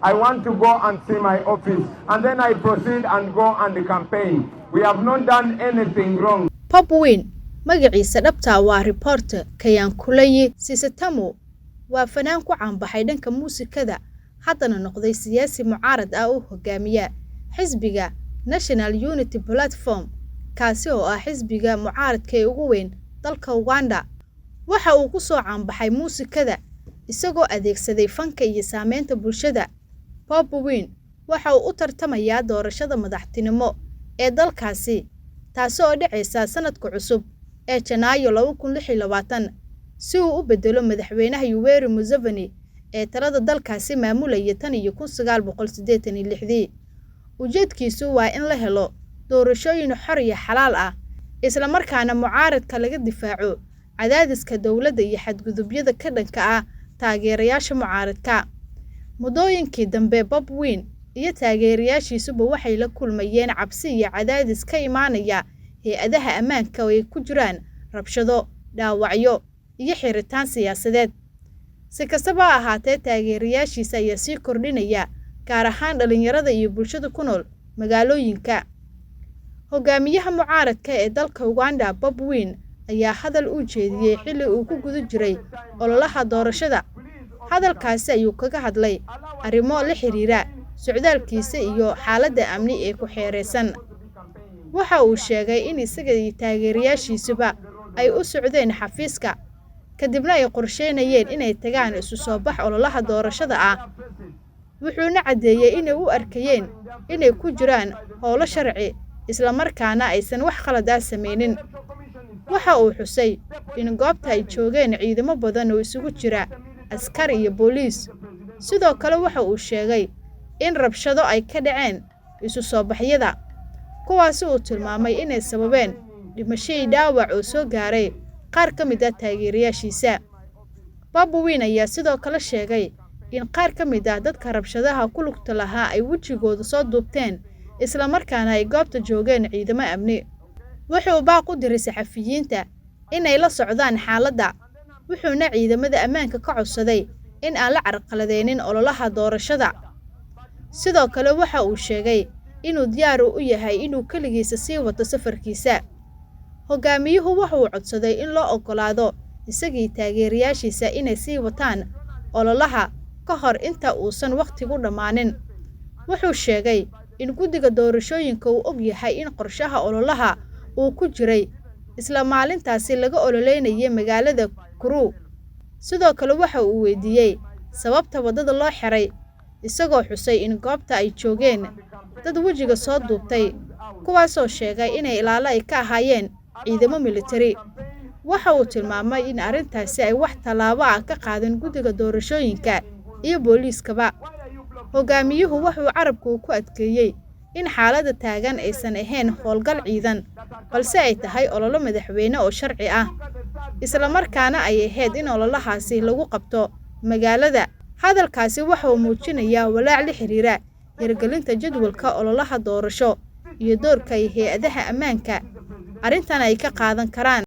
I want to go and see my office, and then I proceed and go and campaign. We have not done anything wrong. Bobi Wine magaciisa dhabta waa reporter Kayaan Kulayi Sisatamu waa fanaan ku caanbaxay dhanka muusikada haddana noqday siyaasi mucaarad ah oo hogaamiya xisbiga National Unity Platform kaasi oo ah xisbiga mucaaradka ee ugu weyn dalka Uganda. Waxa uu ku soo caanbaxay muusikada isagoo adeegsaday fanka iyo saameynta bulshada. Bobi Wine waxa uu u tartamayaa doorashada madaxtinimo ee dalkaasi taasoo dhacaysa sanadka cusub ee Janaayo 2026 si uu u bedelo madaxweynaha Yoweri Museveni ee talada dalkaasi maamulaya tan iyo 1986. Ujeedkiisu waa in la helo doorashooyin xor iyo xalaal ah isla markaana mucaaradka laga difaaco cadaadiska dawladda iyo xadgudubyada ka dhanka ah taageerayaasha mucaaradka. Mudooyinkii dambe Bobi Wine iyo taageerayaashiisuba waxay la kulmayeen cabsi iyo cadaadis ka imaanaya hay'adaha ammaanka oo ay ku jiraan rabshado, dhaawacyo iyo xiritaan siyaasadeed. Si kastaba ha ahaatee, taageerayaashiisa ayaa sii kordhinaya gaar ahaan dhalinyarada iyo bulshada ku nool magaalooyinka. Hogaamiyaha mucaaradka ee dalka Uganda Bobi Wine ayaa hadal u jeediyay xilli uu ku guda jiray ololaha doorashada. Hadalkaasi ayuu kaga hadlay arrimo la xiriira socdaalkiisa iyo xaaladda amni ee ku xeereysan. Waxa uu sheegay in isaga iyo taageerayaashiisuba ay u socdeen xafiiska kadibna ay qorsheynayeen inay tagaan isu soo bax ololaha doorashada ah. Wuxuuna cadeeyay inay u arkayeen inay ku jiraan howlo sharci isla markaana aysan wax khalad ah sameynin. Waxa uu xusay in goobta ay joogeen ciidamo badan oo isugu jira askar iyo booliis. Sidoo kale waxa uu sheegay in rabshado ay ka dhaceen isu soo baxyada kuwaas oo tilmaamay inay sababeen dhimasho iyo dhaawac oo soo gaaray qaar ka mid ah taageerayaashiisa. Bobi Wine ayaa sidoo kale sheegay in qaar ka mid ah dadka rabshadaha ku lugta lahaa ay wajigooda soo duubteen isla markaana ay goobta joogeen ciidamo amni. Wuxuu baaq u diray saxafiyiinta inay la socdaan xaaladda, wuxuuna ciidamada ammaanka ka codsaday in aan la carqaladeynin ololaha doorashada. Sidoo kale waxa uu sheegay inuu diyaar u yahay inuu kaligiisa sii wato safarkiisa. Hogaamiyuhu waxa uu codsaday in loo ogolaado isagii taageerayaashiisa inay sii wataan ololaha ka hor inta uusan waqtigu dhamaanin. Wuxuu sheegay in guddiga doorashooyinka uu og yahay in qorshaha ololaha uu ku jiray isla maalintaasi laga ololeynayay magaalada Kuru. Sidoo kale waxa uu weydiiyay sababta wadada loo xiray isagoo xusay in goobta ay joogeen dad wajiga soo duubtay kuwaas oo sheegay inay ilaalo ay ka ahaayeen ciidamo military. Waxa uu tilmaamay in arrintaasi ay wax talaabo ah ka qaadeen guddiga doorashooyinka iyo booliiskaba. Hogaamiyuhu wuxuu carabku ku adkeeyay in xaaladda taagan aysan ahayn howlgal ciidan balse ay tahay ololo madaxweyne oo sharci ah isla markaana ay ahayd in ololahaasi lagu qabto magaalada. Hadalkaasi waxa uu muujinayaa walaac la xiriira hirgelinta jadwalka ololaha doorasho iyo doorka ay hay'adaha ammaanka arrintan ay ka qaadan karaan.